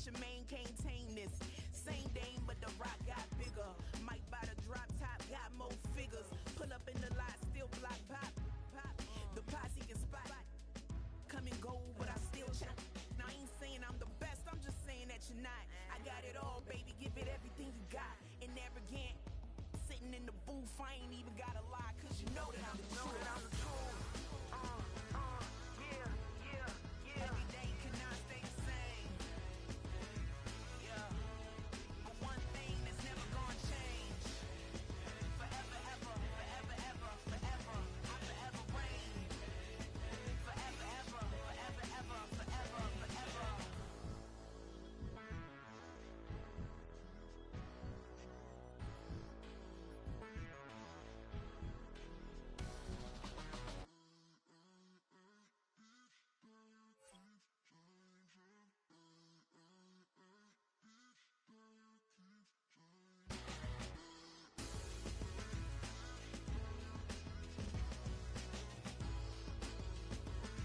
let your main can't tame this. Same dame, but the rock got bigger. Might buy the drop top, got more figures. Pull up in the lot, still block pop. The posse can spot. Come and go, but I still check. Now I ain't saying I'm the best, I'm just saying that you're not. I got it all, baby, give it everything you got. And arrogant, sitting in the booth, I ain't even gotta lie, cause you know that I'm the truth. Yeah. Every day cannot stay the same. Yeah. But one thing that's never gonna change. Forever, ever, forever, ever, forever. I forever reign. Forever, ever, forever, ever, forever, forever.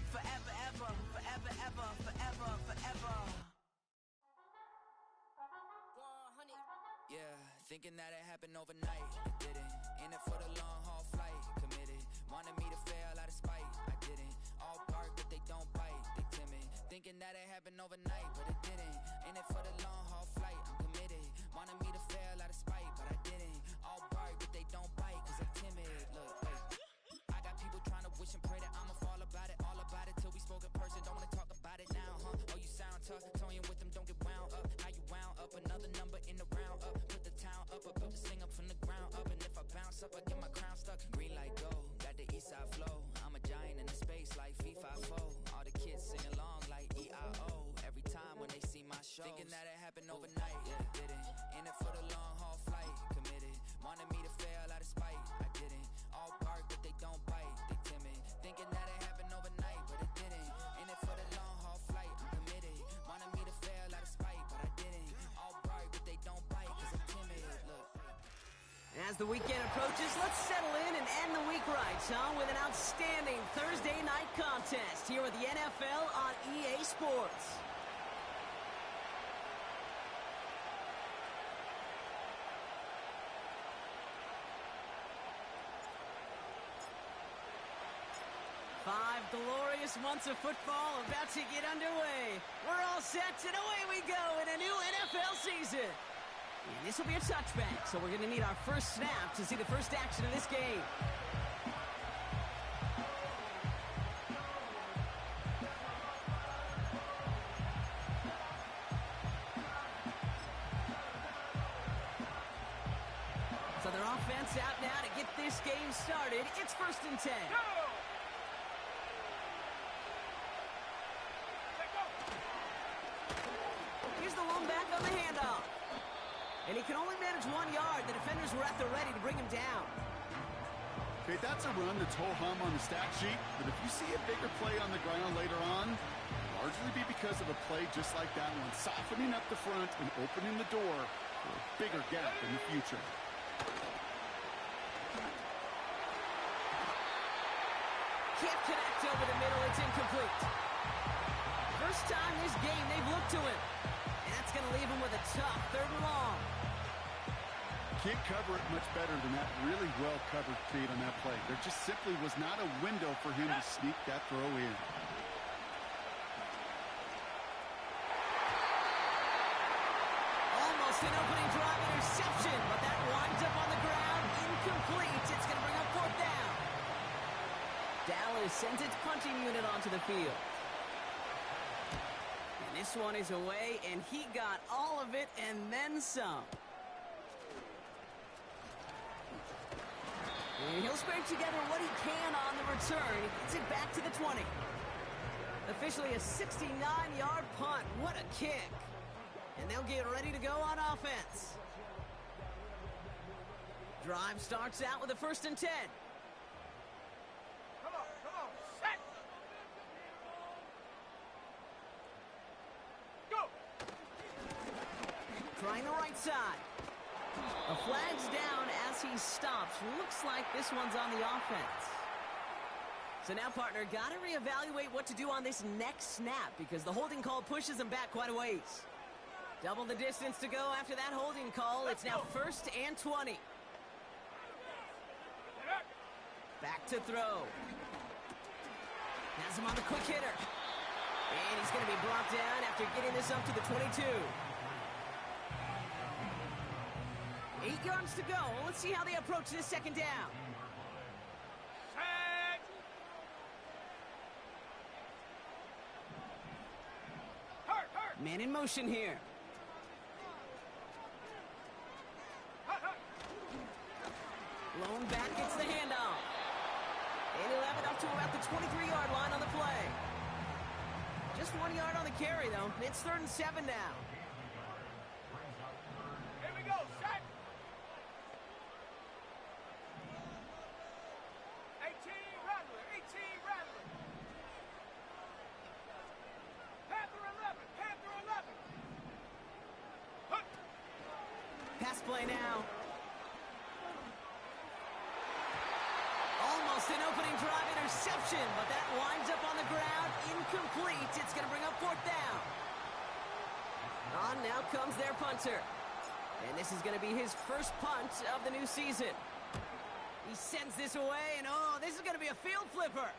Forever, ever, forever, ever, forever, forever. Yeah, thinking that it happened overnight, it didn't. In it for the long haul flight, committed. Wanted me to fail out of spite, I didn't. All bark but they don't bite, they timid. Thinking that it happened overnight, but it didn't. In it for the long haul flight, I'm committed. Wanted me to fail out of spite, but I didn't. All bark but they don't bite, cause I'm timid. Look, wait. I got people trying to wish and pray that I'ma fall about it, all about it till we spoke in person. Don't wanna talk about it now, huh? Oh, you sound tough, toying with them, don't get wound up. How you wound up? Another number in the round up. Put the town up, I built this thing up from the ground up. And if I bounce up, I get my crown stuck. Green light go, got the east side flow. I'm a giant in the space like FIFA 4. All the kids sing along like EIO. Every time when they see my show, thinking that it happened overnight, yeah, it didn't. In it for the long haul flight, committed. Wanted me to fail out of spite, I didn't. All bark but they don't bite, they timid. Thinking that it happened overnight, but it didn't. In it for the long haul flight, I'm committed. Wanted me to fail out of spite, but I didn't. All bark but they don't bite, cause I'm timid. Look. As the weekend approaches, let's settle in and end the week right, huh? With an outstanding Thursday night contest here with the NFL on EA Sports. Five glorious months of football about to get underway. We're all set, and away we go in a new NFL season. And this will be a touchback, so we're going to need our first snap to see the first action of this game. So their offense out now to get this game started. It's 1st and 10. Go! Here's the lone back on the handoff. And he can only manage 1 yard. The defenders were at the ready to bring him down. Okay, that's a run that's ho-hum on the stat sheet. But if you see a bigger play on the ground later on, it'll largely be because of a play just like that one, softening up the front and opening the door for a bigger gap in the future. Can't connect over the middle. It's incomplete. First time this game they've looked to him. And that's going to leave him with a tough 3rd and long. Can't cover it much better than that really well-covered feed on that play. There just simply was not a window for him to sneak that throw in. Almost an opening drive interception, but that winds up on the ground. Incomplete. It's going to bring up 4th down. Dallas sends its punting unit onto the field. This one is away, and he got all of it and then some. And he'll scrape together what he can on the return. He gets it back to the 20. Officially a 69-yard punt. What a kick. And they'll get ready to go on offense. Drive starts out with a 1st and 10. Come on, set! Trying the right side. A flag's down as he stops. Looks like this one's on the offense. So now, partner, got to reevaluate what to do on this next snap because the holding call pushes him back quite a ways. Double the distance to go after that holding call. It's now 1st and 20. Back to throw. Has him on the quick hitter. And he's going to be brought down after getting this up to the 22. 8 yards to go. Let's see how they approach this second down. Man in motion here. Blown back, gets the handoff. And he'll have it up to about the 23-yard line on the play. Just 1 yard on the carry, though. It's 3rd and 7 now. Here we go, set. 18 Rattler, 18 Rattler. Panther 11, Panther 11. Pass play now. Almost an opening drive interception, but that winds up on the ground. Incomplete. It's going to bring up 4th down. On now comes their punter. And this is going to be his first punt of the new season. He sends this away, and oh, this is going to be a field flipper.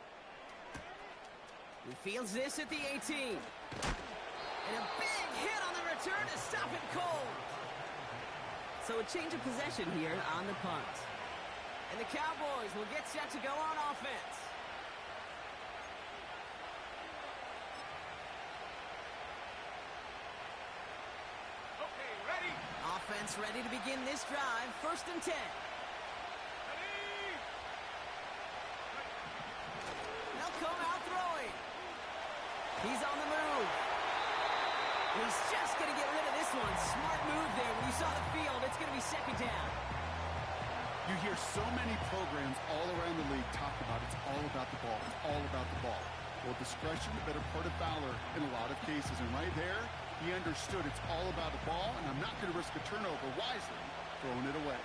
He fields this at the 18. And a big hit on the return to stop it cold. So a change of possession here on the punt. And the Cowboys will get set to go on offense. Okay, ready. Offense ready to begin this drive. 1st and 10. Ready. They'll come out throwing. He's on the move. He's just going to get rid of this one. Smart move there. When you saw the field, it's going to be 2nd down. You hear so many programs all around the league talk about it's all about the ball. It's all about the ball. Well, discretion, the better part of valor in a lot of cases. And right there, he understood it's all about the ball, and I'm not going to risk a turnover wisely, throwing it away.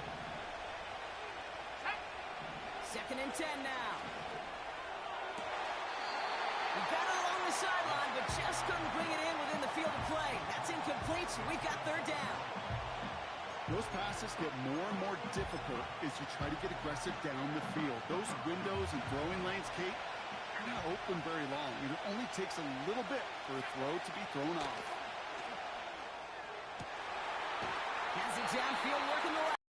2nd and 10 now. He got it along the sideline, but just couldn't bring it in within the field of play. That's incomplete, so we've got 3rd down. Those passes get more and more difficult as you try to get aggressive down the field. Those windows and throwing lanes, Kate, are not open very long. And it only takes a little bit for a throw to be thrown off. Has it downfield, working the left.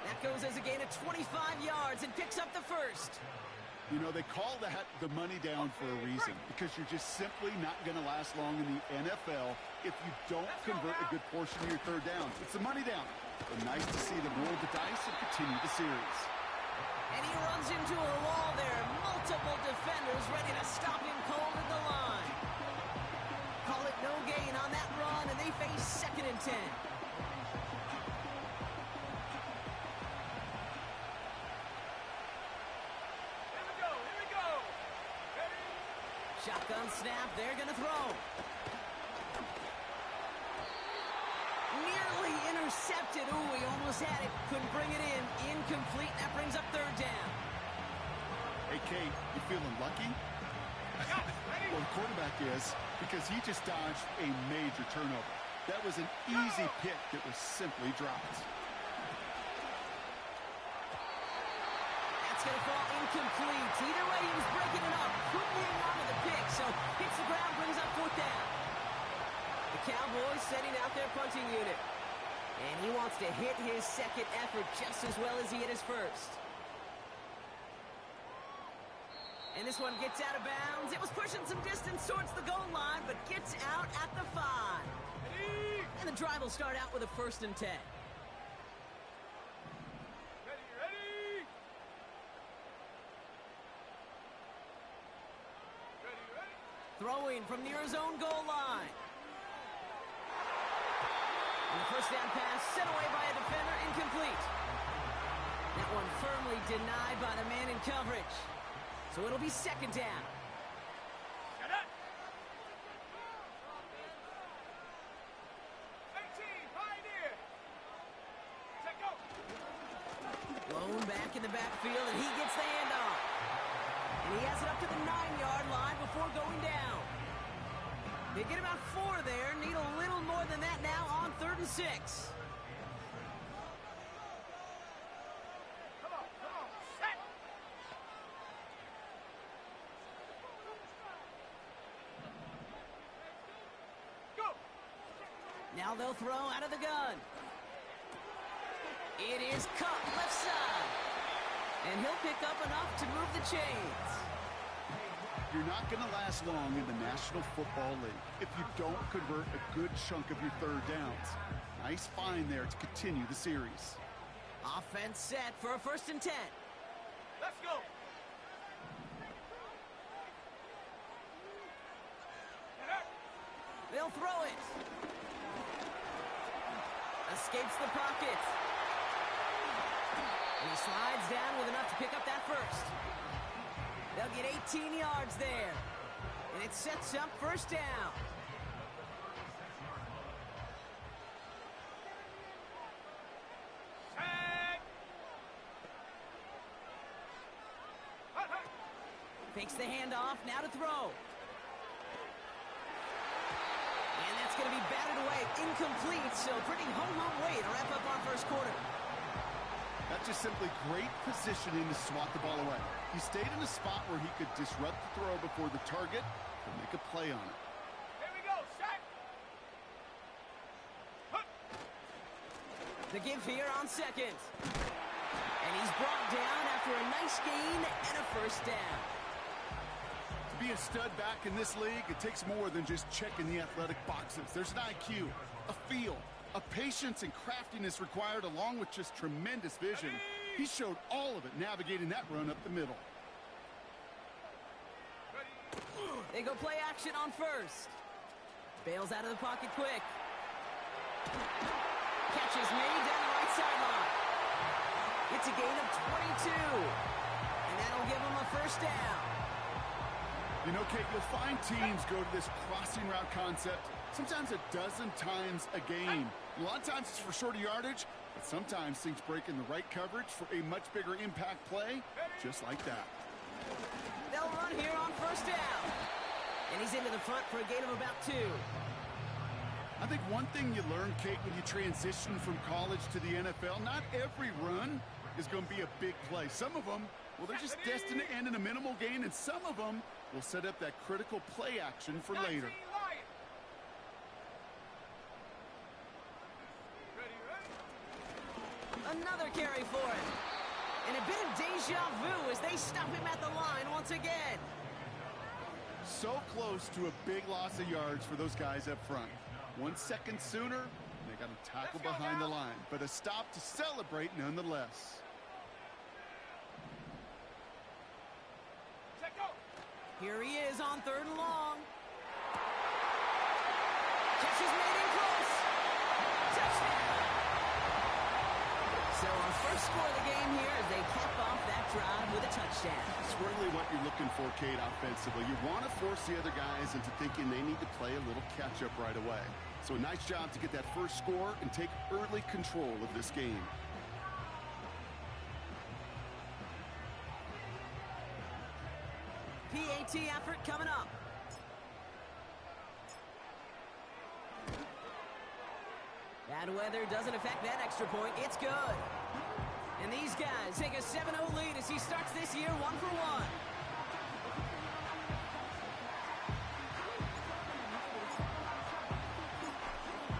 That goes as a gain of 25 yards and picks up the 1st. You know, they call that the money down for a reason, because you're just simply not going to last long in the NFL if you don't convert a good portion of your 3rd down. It's the money down. But nice to see them roll the dice and continue the series. And he runs into a wall there. Multiple defenders ready to stop him cold at the line. Call it no gain on that run, and they face 2nd and 10. Shotgun snap, they're going to throw. Nearly intercepted. Ooh, he almost had it. Couldn't bring it in. Incomplete. That brings up 3rd down. Hey, Kate, you feeling lucky? Well, the quarterback is, because he just dodged a major turnover. That was an easy pick that was simply dropped. That's going to fall incomplete. Either way, he was breaking it up. Couldn't hang on to the pick, so hits the ground, brings up 4th down. The Cowboys setting out their punting unit. And he wants to hit his 2nd effort just as well as he hit his 1st. And this one gets out of bounds. It was pushing some distance towards the goal line, but gets out at the 5. And the drive will start out with a 1st and 10. Throwing from near his own goal line. And the 1st down pass sent away by a defender, incomplete. That one firmly denied by the man in coverage. So it'll be 2nd down. Shut up. 18, Pioneer. Take go. Blown back in the backfield, and he gets the handoff. And he has it up to the 9-yard line before going down. They get about 4 there. Need a little more than that now on 3rd and 6. Come on, set. Go. Now they'll throw out of the gun. It is caught left side. And he'll pick up enough to move the chains. You're not going to last long in the National Football League if you don't convert a good chunk of your 3rd downs. Nice find there to continue the series. Offense set for a 1st and 10. Let's go. They'll throw it. Escapes the pocket. And he slides down with enough to pick up that 1st. They'll get 18 yards there. And it sets up 1st down. Set. Fakes the handoff, now to throw. And that's going to be batted away, incomplete, so pretty ho-hum way to wrap up our 1st quarter. That's just simply great positioning to swat the ball away. He stayed in a spot where he could disrupt the throw before the target and make a play on it. Here we go, set. The give here on 2nd. And he's brought down after a nice gain and a 1st down. To be a stud back in this league, it takes more than just checking the athletic boxes. There's an IQ, a feel, a patience and craftiness required, along with just tremendous vision. He showed all of it navigating that run up the middle. They go play action on 1st. Bails out of the pocket quick. Catch is made down the right sideline. It's a gain of 22. And that'll give him a 1st down. You know, Kate, you'll find teams go to this crossing route concept sometimes a dozen times a game. A lot of times it's for shorter yardage, but sometimes things break in the right coverage for a much bigger impact play, just like that. They'll run here on 1st down. And he's into the front for a gain of about 2. I think one thing you learn, Kate, when you transition from college to the NFL, not every run is going to be a big play. Some of them, well, they're just destined to end in a minimal gain, and some of them will set up that critical play action for later. Another carry for him. And a bit of deja vu as they stop him at the line once again. So close to a big loss of yards for those guys up front. 1 second sooner, they got a tackle behind the line, but a stop to celebrate nonetheless. Here he is on 3rd and long. Catch is made in close. Touchdown. So our 1st score of the game here as they cap off that drive with a touchdown. It's really what you're looking for, Kate, offensively. You want to force the other guys into thinking they need to play a little catch-up right away. So a nice job to get that 1st score and take early control of this game. PAT effort coming up. Bad weather doesn't affect that extra point. It's good. And these guys take a 7-0 lead as he starts this year 1 for 1.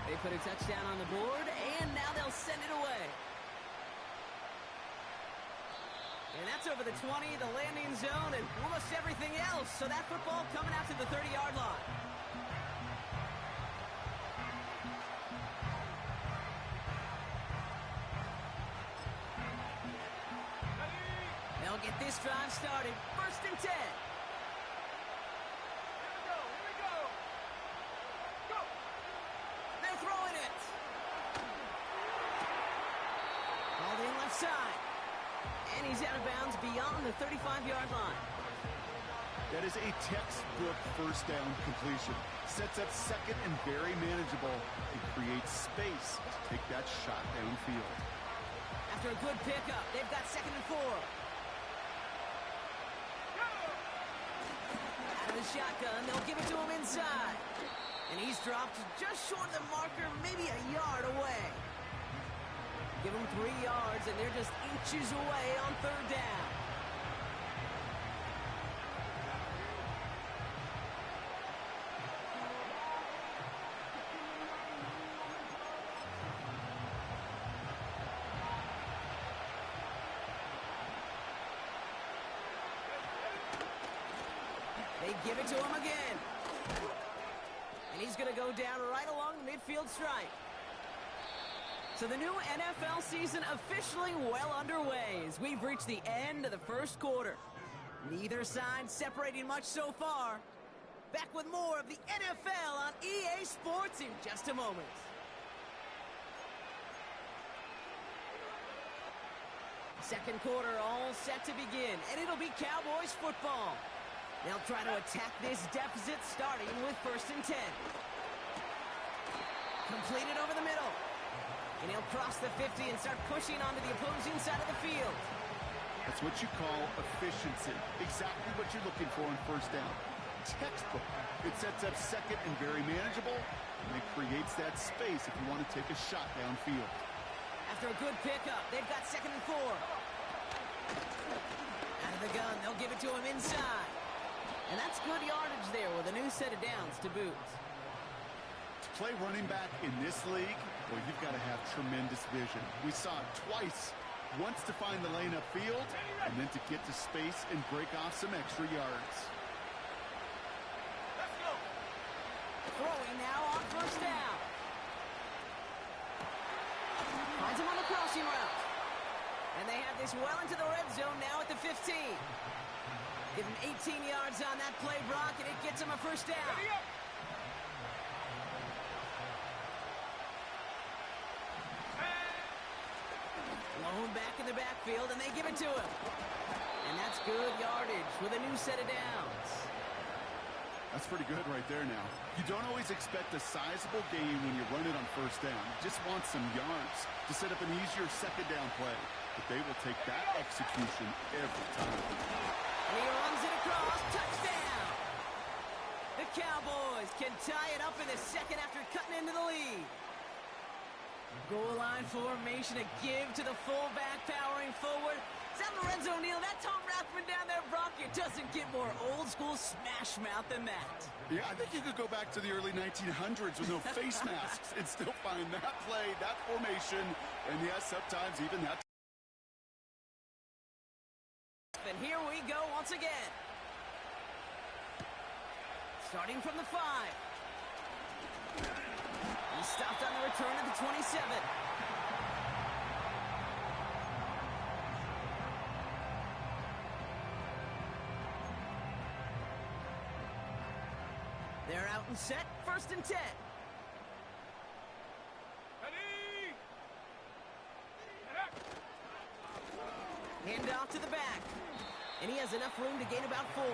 They put a touchdown on the board, and now they'll send it away. And that's over the 20, the landing zone, and almost everything else. So that football coming out to the 30-yard line. They'll get this drive started. 1st and 10. Here we go. Go. They're throwing it. Ball in left side. And he's out of bounds beyond the 35-yard line. That is a textbook 1st down completion. Sets up 2nd and very manageable. It creates space to take that shot downfield. After a good pickup, they've got 2nd and 4. shotgun. They'll give it to him inside. And he's dropped just short of the marker, maybe a yard away. Give him 3 yards, and they're just inches away on third down. They give it to him again. And he's going to go down right along the midfield stripe. So the new NFL season officially well underway as we've reached the end of the first quarter. Neither side separating much so far. Back with more of the NFL on EA Sports in just a moment. Second quarter all set to begin, and it'll be Cowboys football. They'll try to attack this deficit starting with 1st and 10. Completed over the middle. And he'll cross the 50 and start pushing onto the opposing side of the field. That's what you call efficiency. Exactly what you're looking for on 1st down. Textbook. It sets up second and very manageable, and it creates that space if you want to take a shot downfield. After a good pickup, they've got 2nd and 4. Out of the gun, they'll give it to him inside. And that's good yardage there with a new set of downs to boot. To play running back in this league, well, you've got to have tremendous vision. We saw it twice. Once to find the lane upfield, and then to get to space and break off some extra yards. Let's go. Throwing now on 1st down. Finds him on the crossing route. And they have this well into the red zone now at the 15. Give him 18 yards on that play, Brock, and it gets him a 1st down. Blown back in the backfield, and they give it to him. And that's good yardage with a new set of downs. That's pretty good right there now. You don't always expect a sizable gain when you run it on 1st down. You just want some yards to set up an easier 2nd down play. But they will take that execution every time. And he runs it across. Touchdown! The Cowboys can tie it up in the 2nd after cutting into the lead. Goal line formation, a give to the fullback powering forward. Is that Lorenzo Neal? That Tom Rathman down there, Brock? It doesn't get more old school smash mouth than that. Yeah, I think you could go back to the early 1900s with no face masks and still find that play, that formation, and yes, sometimes even that. And here we go once again. Starting from the 5. He stopped on the return at the 27. They're out and set. 1st and 10. Ready? Hand off to the back. And he has enough room to gain about 4.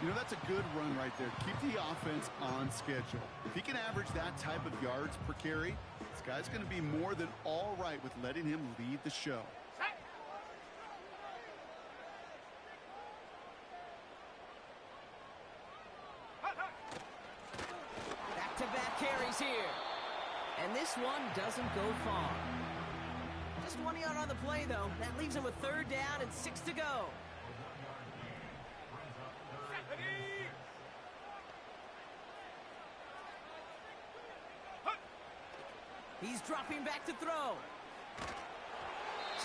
You know, that's a good run right there. Keep the offense on schedule. If he can average that type of yards per carry, this guy's going to be more than all right with letting him lead the show. Back-to-back carries here. And this one doesn't go far. Just 1 yard on the play, though. That leaves him with 3rd down and 6 to go. He's dropping back to throw.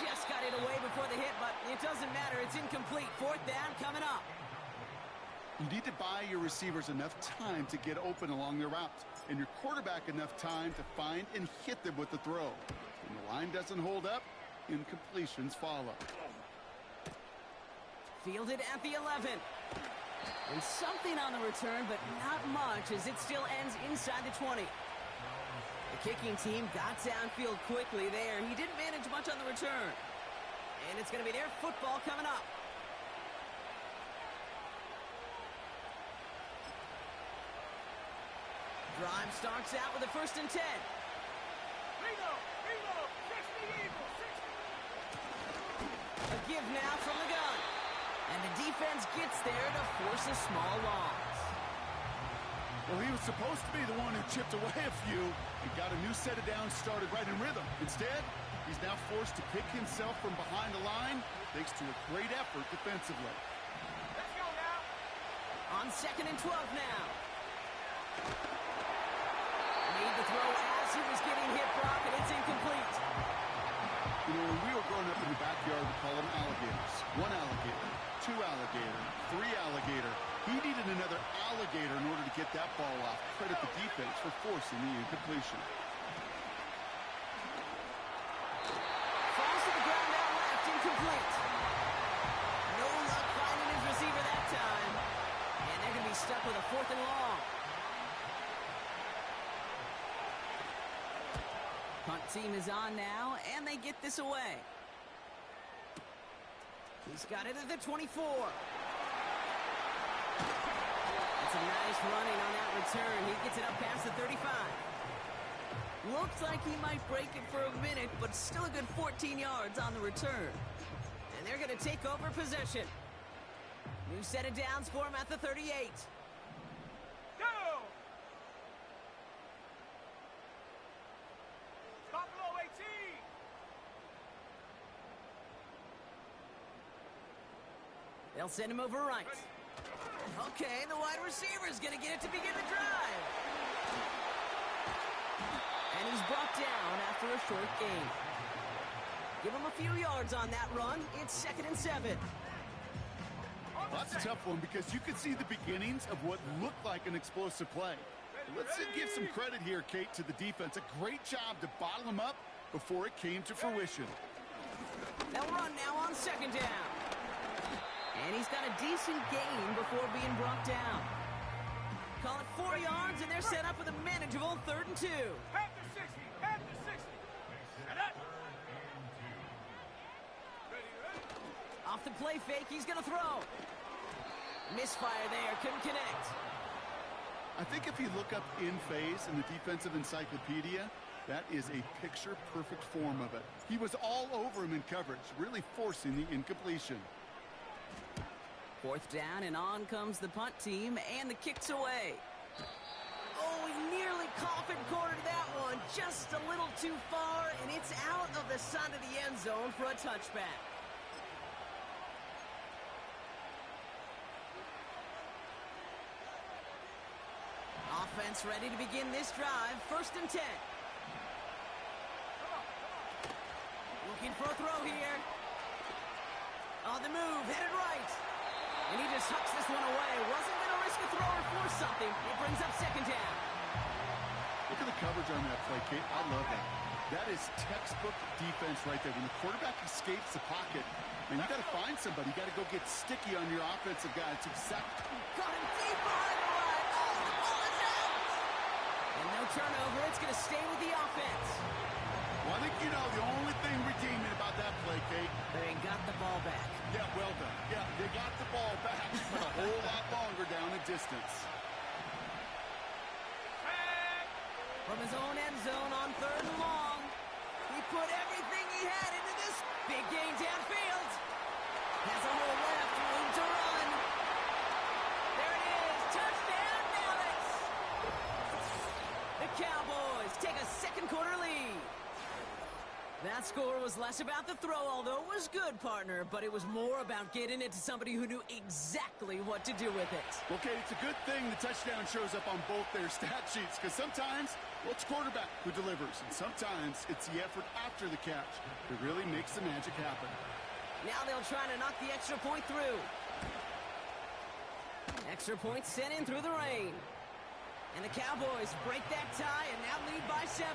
Just got it away before the hit, but it doesn't matter. It's incomplete. 4th down coming up. You need to buy your receivers enough time to get open along their route, and your quarterback enough time to find and hit them with the throw. When the line doesn't hold up, incompletions follow. Fielded at the 11. And something on the return, but not much, as it still ends inside the 20. The kicking team got downfield quickly there. He didn't manage much on the return. And it's going to be their football coming up. Drive starts out with a 1st and 10. A give now from the gun. And the defense gets there to force a small loss. Well, he was supposed to be the one who chipped away a few and got a new set of downs started right in rhythm. Instead, he's now forced to pick himself from behind the line thanks to a great effort defensively. Let's go now. On 2nd and 12 now. Made the throw as he was getting hit, Brock, and it's incomplete. You know, when we were growing up in the backyard, we call them alligators. 1 alligator, 2 alligator, 3 alligator. He needed another alligator in order to get that ball off. Credit the defense for forcing the incompletion. Falls to the ground out left, incomplete. No luck finding his receiver that time. And they're going to be stuck with a 4th and long. Punt team is on now, and they get this away. He's got it at the 24. It's a nice running on that return. He gets it up past the 35. Looks like he might break it for a minute, but still a good 14 yards on the return. And they're going to take over possession. New set of downs for him at the 38. Go! Stop below 18. They'll send him over right. Okay, the wide receiver is going to get it to begin the drive. And he's brought down after a short gain. Give him a few yards on that run. It's 2nd and 7. Well, that's a tough one because you could see the beginnings of what looked like an explosive play. Let's give some credit here, Kate, to the defense. A great job to bottle him up before it came to fruition. They'll run now on 2nd down. And he's got a decent gain before being brought down. Call it 4 yards, and they're set up with a manageable 3rd and 2. After 60. After 60. And that. Ready. Off the play fake, he's going to throw. Misfire there, couldn't connect. I think if you look up in phase in the defensive encyclopedia, that is a picture-perfect form of it. He was all over him in coverage, really forcing the incompletion. 4th down, and on comes the punt team, and the kick's away. Oh, he nearly coffin cornered that one. Just a little too far, and it's out of the side of the end zone for a touchback. Offense ready to begin this drive. 1st and 10. Looking for a throw here. On the move, headed right. And he just hucks this one away. Wasn't going to risk a throw or force something. It brings up 2nd down. Look at the coverage on that play, Kate. I love that. That is textbook defense right there. When the quarterback escapes the pocket, and you got to find somebody. You got to go get sticky on your offensive guy. It's exactly. Got him deep behind the line. Oh, the ball is out. And no turnover. It's going to stay with the offense. Well, I think you know the only thing redeeming about that play, Kate. They got the ball back. Yeah, well done. Yeah, they got the ball back, but a whole lot longer down the distance. From his own end zone on 3rd and long. He put everything he had into this. Big gain downfield. Has a hole left, room to run. There it is. Touchdown, Dallas. The Cowboys take a 2nd quarter lead. That score was less about the throw, although it was good, partner, but it was more about getting it to somebody who knew exactly what to do with it. Okay, it's a good thing the touchdown shows up on both their stat sheets, because sometimes, well, it's quarterback who delivers, and sometimes it's the effort after the catch that really makes the magic happen. Now they'll try to knock the extra point through. Extra point sent in through the rain. And the Cowboys break that tie and now lead by 7.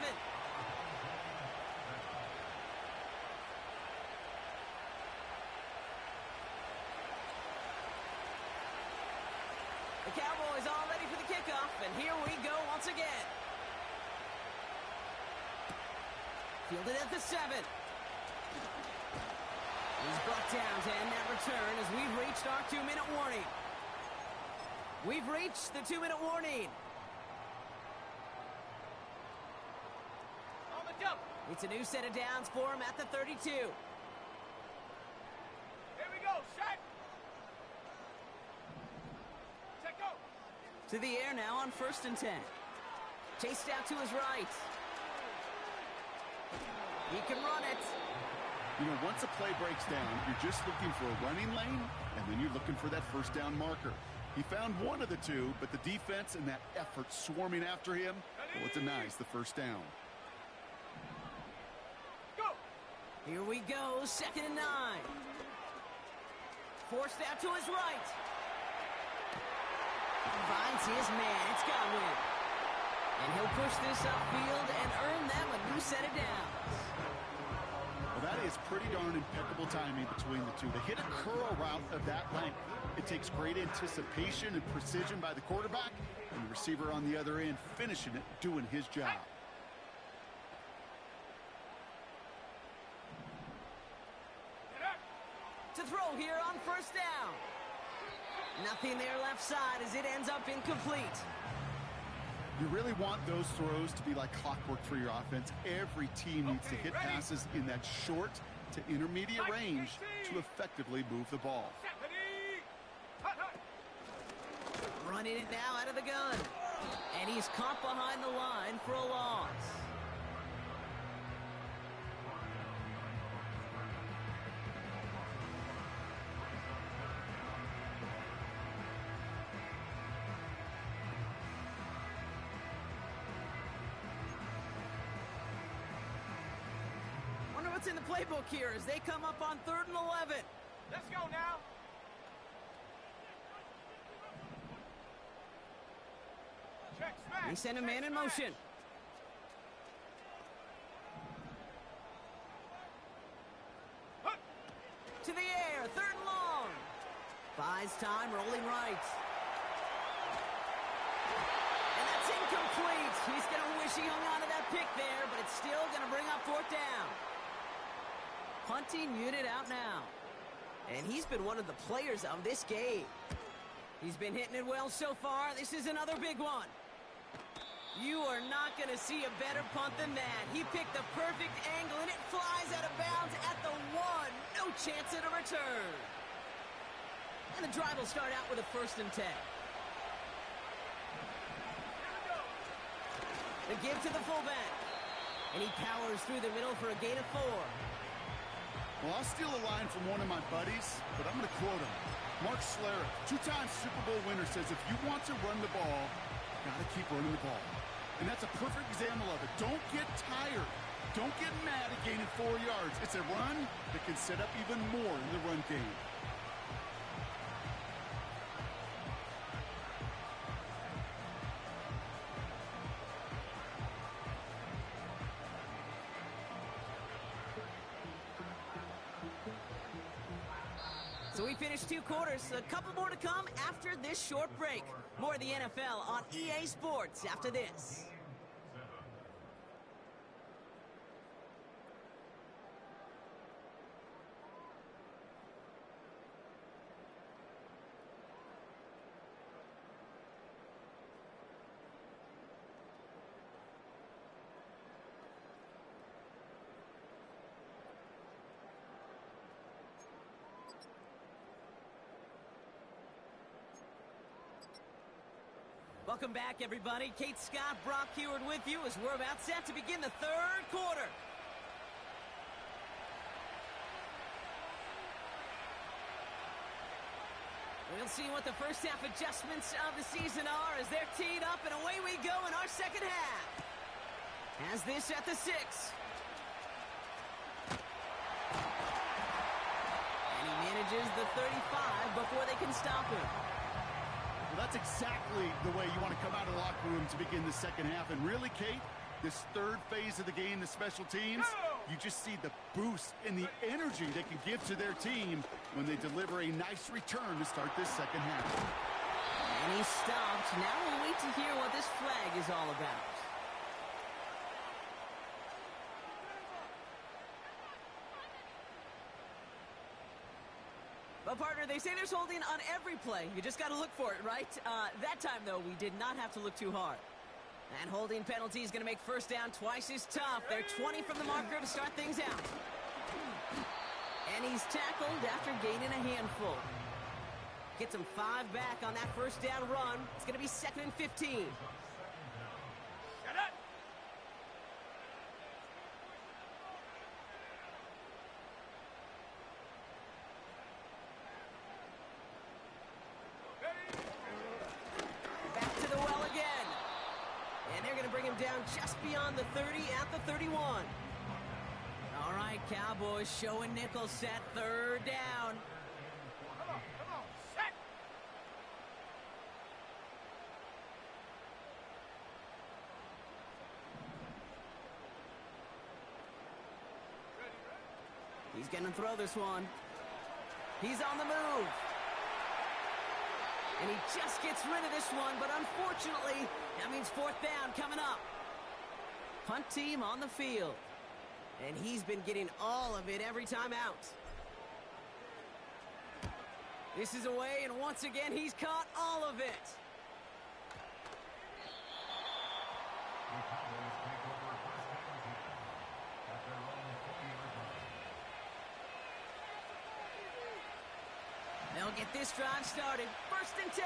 The Cowboys all ready for the kickoff, and here we go once again. Fielded at the 7. He's brought down to end that return as we've reached our 2-minute warning. We've reached the 2-minute warning. On the jump. It's a new set of downs for him at the 32. Here we go. Shot. To the air now on 1st and 10. Chased out to his right. He can run it. You know, once a play breaks down, you're just looking for a running lane, and then you're looking for that first down marker. He found one of the two, but the defense and that effort swarming after him, well, it denies the first down. Go! Here we go, 2nd and 9. Forced out to his right. Finds his man. It's Godwin. And he'll push this upfield and earn them a new set of downs. Well, that is pretty darn impeccable timing between the two. They hit a curl route of that length. It takes great anticipation and precision by the quarterback, and the receiver on the other end finishing it, doing his job. To throw here on 1st down. Nothing there left side as it ends up incomplete. You really want those throws to be like clockwork for your offense. Every team needs to hit passes in that short to intermediate range to effectively move the ball. Running it now out of the gun. And he's caught behind the line for a loss. Wonder what's in the playbook here as they come up on 3rd and 11. Let's go now. Check smash. They send a man in motion. To the air, 3rd and long. Buys time, rolling right. And that's incomplete. He's going to wish he hung on to that pick there, but it's still going to bring up 4th down. Punting unit out now. And he's been one of the players of this game. He's been hitting it well so far. This is another big one. You are not going to see a better punt than that. He picked the perfect angle, and it flies out of bounds at the 1. No chance at a return. And the drive will start out with a 1st and 10. The give to the fullback. And he powers through the middle for a gain of 4. Well, I'll steal a line from one of my buddies, but I'm going to quote him. Mark Schlereth, 2-time Super Bowl winner, says if you want to run the ball, you got to keep running the ball. And that's a perfect example of it. Don't get tired. Don't get mad at gaining 4 yards. It's a run that can set up even more in the run game. So we finished 2 quarters. A couple more to come after this short break. More of the NFL on EA Sports after this. Welcome back, everybody. Kate Scott, Brock Heward with you as we're about set to begin the 3rd quarter. We'll see what the first half adjustments of the season are as they're teed up, and away we go in our second half. Has this at the 6. And he manages the 35 before they can stop him. Well, that's exactly the way you want to come out of the locker room to begin the second half. And really, Kate, this 3rd phase of the game, the special teams, you just see the boost and the energy they can give to their team when they deliver a nice return to start this second half. And he stopped. Now we'll wait to hear what this flag is all about. Well, partner, they say there's holding on every play. You just got to look for it, right? That time, though, we did not have to look too hard. And holding penalty is going to make first down twice as tough. They're 20 from the marker to start things out. And he's tackled after gaining a handful. Gets them 5 back on that first down run. It's going to be 2nd and 15. Back to the well again. And they're going to bring him down just beyond the 30 at the 31. All right, Cowboys showing nickel set, 3rd down. Come on, set. He's going to throw this one. He's on the move. And he just gets rid of this one, but unfortunately, that means 4th down coming up. Punt team on the field. And he's been getting all of it every time out. This is away, and once again, he's caught all of it. They'll get this drive started. 1st and 10.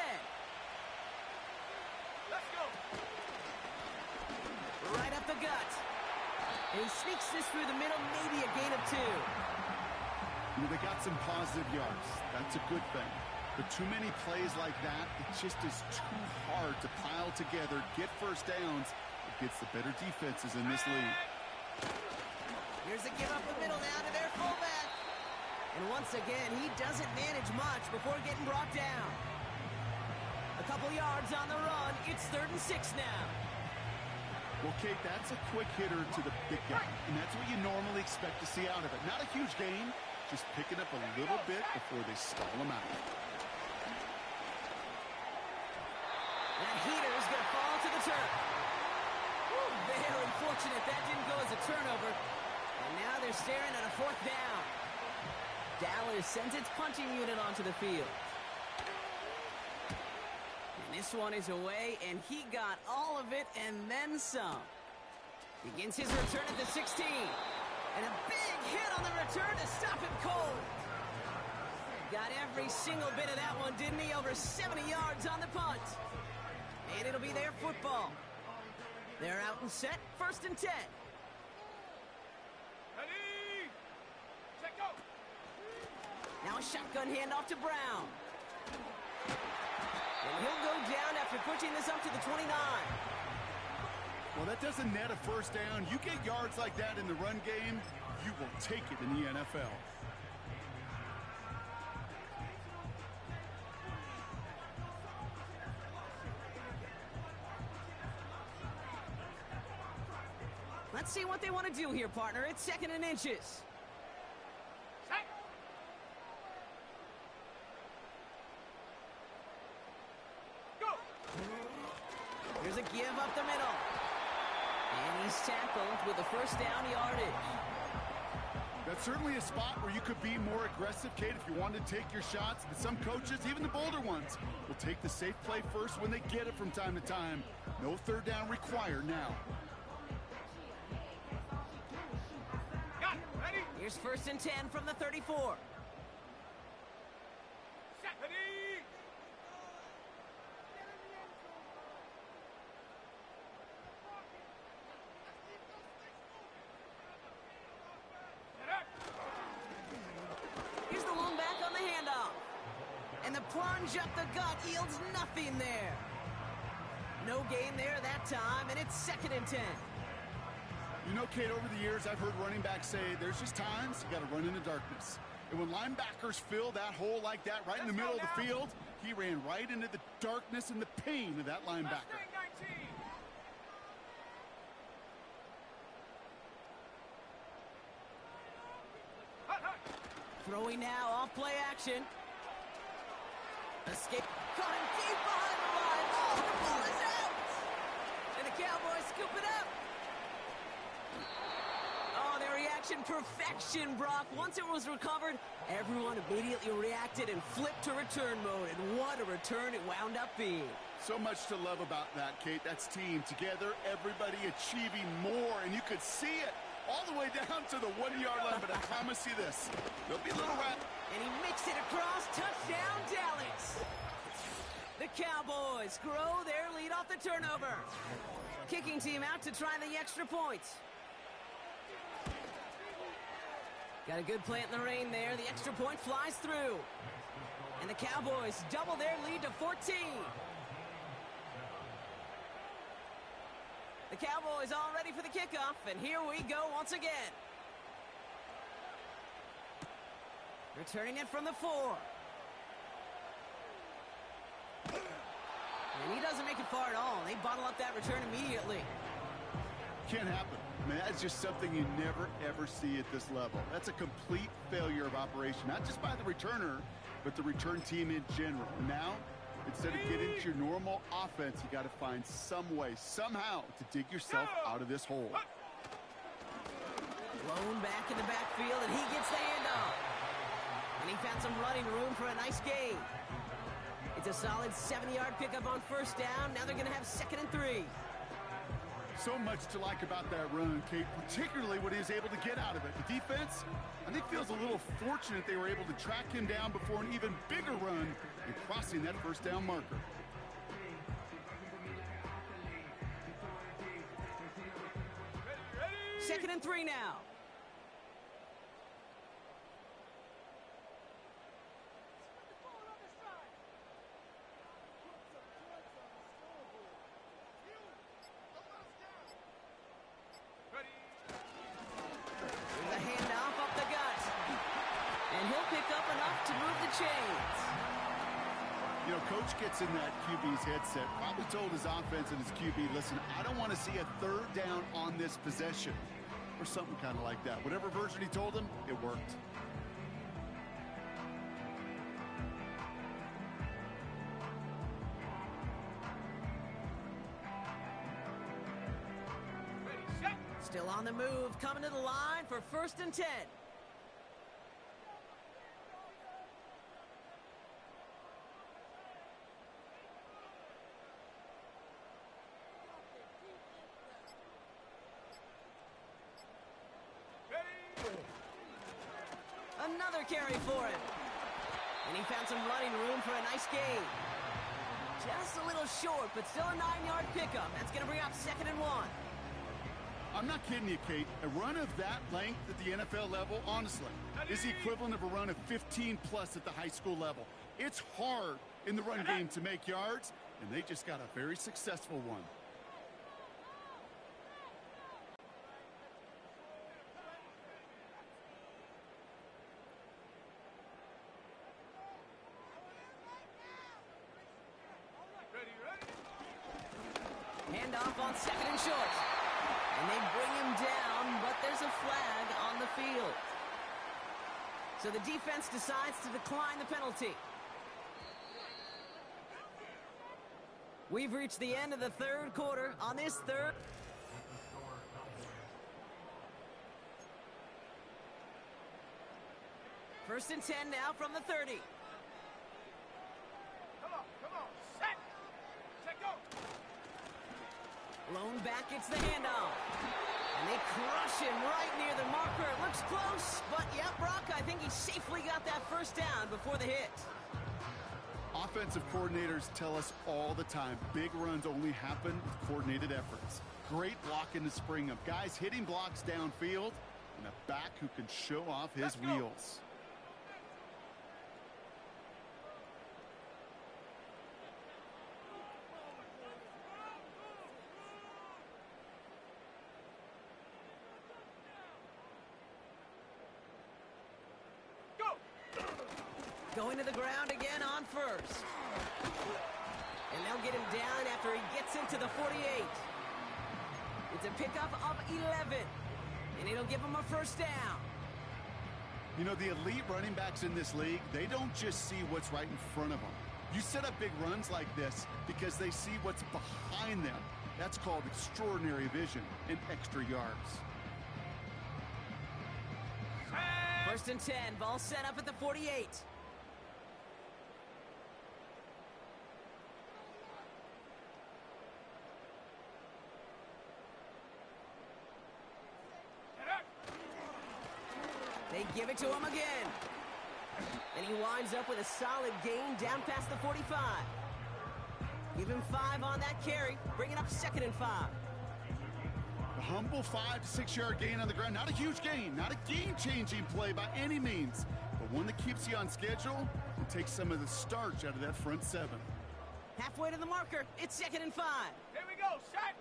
Let's go. Right up the gut. And he sneaks this through the middle, maybe a gain of 2. They got some positive yards. That's a good thing. But too many plays like that, it just is too hard to pile together, get first downs. It gets the better defenses in this league. Here's a give up the middle now to their fullback. And once again, he doesn't manage much before getting brought down. A couple yards on the run. It's 3rd and 6 now. Well, Kate, that's a quick hitter to the big guy, and that's what you normally expect to see out of it. Not a huge gain, just picking up a little bit before they stall him out. That heater is going to fall to the turf. Whew, very unfortunate that didn't go as a turnover. And now they're staring at a 4th down. Dallas sends its punting unit onto the field. And this one is away, and he got all of it and then some. Begins his return at the 16. And a big hit on the return to stop him cold. Got every single bit of that one, didn't he? Over 70 yards on the punt. And it'll be their football. They're out and set, 1st and 10. Ready? Check go. Now a shotgun handoff to Brown. And he'll go down after pushing this up to the 29. Well, that doesn't net a first down. You get yards like that in the run game, you will take it in the NFL. Let's see what they want to do here, partner. It's 2nd and inches. Set. Go. Here's a give up the middle. And he's tackled with a 1st down yardage. That's certainly a spot where you could be more aggressive, Kate, if you wanted to take your shots. But some coaches, even the bolder ones, will take the safe play first when they get it from time to time. No 3rd down required now. Got it. Ready? Here's 1st and 10 from the 34. Set. Ready? Here's the long back on the handoff. And the plunge up the gut yields nothing there. No gain there that time, and it's 2nd and 10. You know, Kate, over the years, I've heard running backs say there's just times you got to run in the darkness. And when linebackers fill that hole like that right in the middle of the field, he ran right into the darkness and the pain of that linebacker. Throwing now off play action. Escape. Caught him deep behind the line. Oh, the ball is out. And the Cowboys scoop it up. Oh, their reaction perfection, Brock. Once it was recovered, everyone immediately reacted and flipped to return mode. And what a return it wound up being. So much to love about that, Kate. That's team together, everybody achieving more, and you could see it all the way down to the 1-yard line. But I promise you this, there'll be a little rap. And he mixed it across. Touchdown, Dallas. Cowboys grow their lead off the turnover. Kicking team out to try the extra point. Got a good plant in the rain there. The extra point flies through. And the Cowboys double their lead to 14. The Cowboys all ready for the kickoff, and here we go once again. Returning it from the 4. And he doesn't make it far at all. They bottle up that return immediately. Can't happen. I mean, that's just something you never, ever see at this level. That's a complete failure of operation, not just by the returner, but the return team in general. And now, instead of getting to your normal offense, you got to find some way, somehow, to dig yourself out of this hole. Blown back in the backfield, and he gets the handoff. And he found some running room for a nice gain. It's a solid 70-yard pickup on first down. Now they're going to have 2nd and 3. So much to like about that run, Kate, particularly what he was able to get out of it. The defense, I think, feels a little fortunate they were able to track him down before an even bigger run and crossing that first down marker. Ready? 2nd and 3 now. You know, Coach gets in that QB's headset, probably told his offense and his QB, listen, I don't want to see a 3rd down on this possession, or something kind of like that. Whatever version he told him, it worked. Still on the move, coming to the line for 1st and 10. Another carry for him. And he found some running room for a nice gain. Just a little short, but still a 9-yard pickup. That's going to bring up 2nd and 1. I'm not kidding you, Kate. A run of that length at the NFL level, honestly, is the equivalent of a run of 15-plus at the high school level. It's hard in the run game to make yards, and they just got a very successful one. Handoff on 2nd and short. And they bring him down, but there's a flag on the field. So the defense decides to decline the penalty. We've reached the end of the 3rd quarter. On this 3rd. First and 10 now from the 30. Come on, set. Go. Blown back, it's the handoff. And they crush him right near the marker. It looks close, but yeah, Brock, I think he safely got that first down before the hit. Offensive coordinators tell us all the time, big runs only happen with coordinated efforts. Great blocking to spring them. Guys hitting blocks downfield, and a back who can show off his wheels. Going to the ground again on first. And they'll get him down after he gets into the 48. It's a pickup of 11. And it'll give him a first down. You know, the elite running backs in this league, they don't just see what's right in front of them. You set up big runs like this because they see what's behind them. That's called extraordinary vision and extra yards. 1st and 10, ball set up at the 48. They give it to him again. And he winds up with a solid gain down past the 45. Give him 5 on that carry. Bring it up 2nd and 5. A humble 5 to 6 yard gain on the ground. Not a huge gain, not a game-changing play by any means, but one that keeps you on schedule and takes some of the starch out of that front 7. Halfway to the marker. It's 2nd and 5. Here we go, set.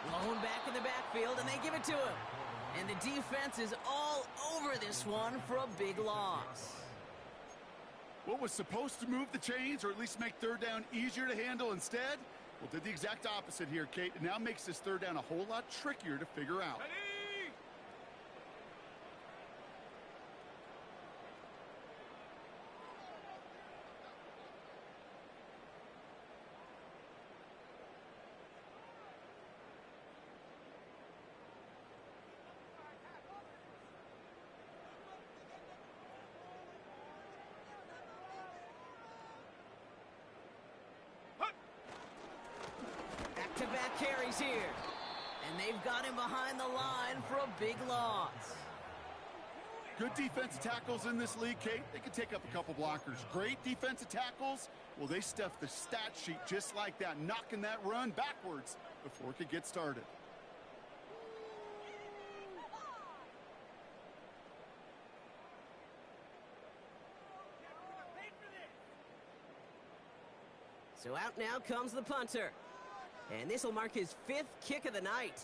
Blown back in the backfield, and they give it to him. And the defense is all over this one for a big loss. What was supposed to move the chains or at least make 3rd down easier to handle instead? Well, did the exact opposite here, Kate. It now makes this 3rd down a whole lot trickier to figure out. Ready? Back-to-back carries here. And they've got him behind the line for a big loss. Good defensive tackles in this league, Kate. They can take up a couple blockers. Great defensive tackles. Well, they stuffed the stat sheet just like that, knocking that run backwards before it could get started. So out now comes the punter. And this will mark his 5th kick of the night.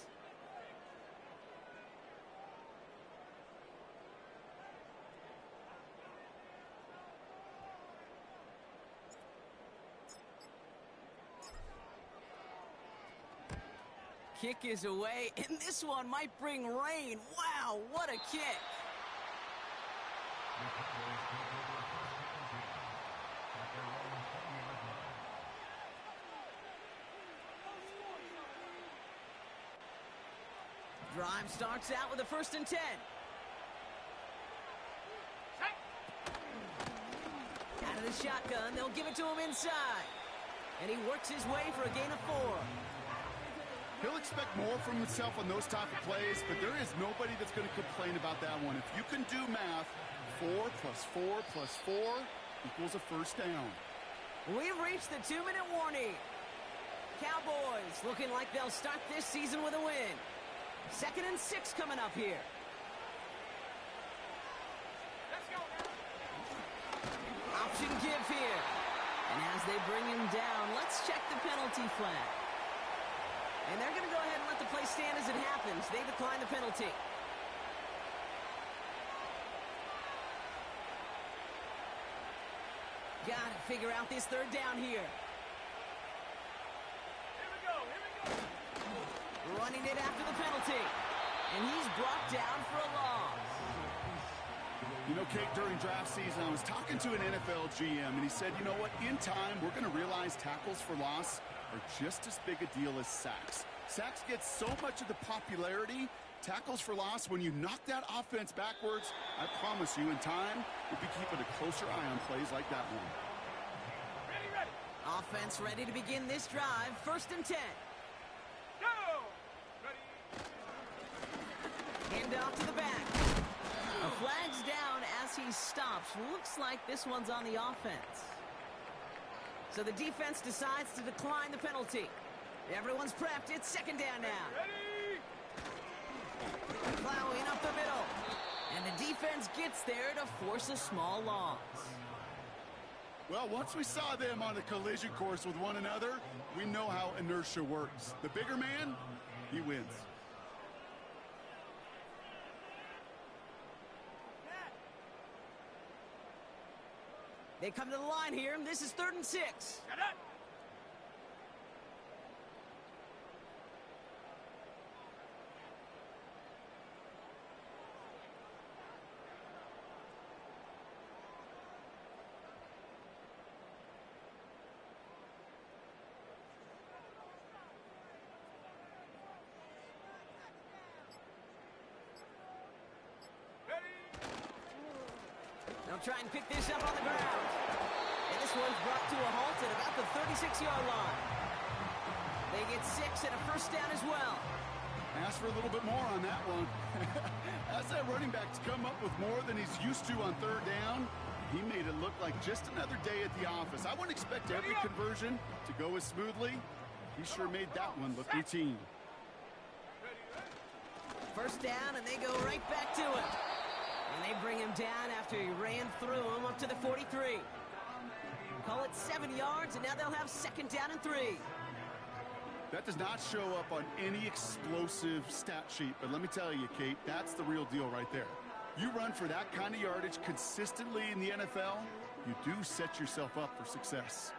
Kick is away, and this one might bring rain. Wow, what a kick. Drive starts out with a 1st and 10. Out of the shotgun, they'll give it to him inside. And he works his way for a gain of 4. He'll expect more from himself on those type of plays, but there is nobody that's going to complain about that one. If you can do math, 4 plus 4 plus 4 equals a 1st down. We've reached the 2-minute warning. Cowboys looking like they'll start this season with a win. 2nd and 6 coming up here. Let's go. Option give here. And as they bring him down, let's check the penalty flag. And they're going to go ahead and let the play stand as it happens. They decline the penalty. Got to figure out this 3rd down here. Here we go. Running it after the penalty. And he's brought down for a loss. You know, Kate, during draft season, I was talking to an NFL GM, and he said, you know what, in time, we're going to realize tackles for loss are just as big a deal as sacks. Sacks get so much of the popularity. Tackles for loss, when you knock that offense backwards, I promise you, in time, we'll be keeping a closer eye on plays like that one. Ready. Offense ready to begin this drive. 1st and 10. Go. Ready. Hand off to the back. A flag's down as he stops. Looks like this one's on the offense. So the defense decides to decline the penalty. Everyone's prepped. It's 2nd down now. Ready. Plowing up the middle. And the defense gets there to force a small loss. Well, once we saw them on a collision course with one another, we know how inertia works. The bigger man, he wins. They come to the line here. This is 3rd and 6. Get it. They'll try and pick this up on the ground. And this one's brought to a halt at about the 36-yard line. They get 6 and a first down as well. Ask for a little bit more on that one. As that running back's come up with more than he's used to on third down, he made it look like just another day at the office. I wouldn't expect every conversion to go as smoothly. He sure made that one look routine. First down, and they go right back to it. And they bring him down after he ran through him up to the 43. Call it 7 yards, and now they'll have second down and 3. That does not show up on any explosive stat sheet, but let me tell you, Kate, that's the real deal right there. You run for that kind of yardage consistently in the NFL, you do set yourself up for success.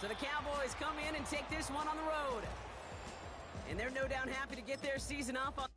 So the Cowboys come in and take this one on the road. And they're no doubt happy to get their season off on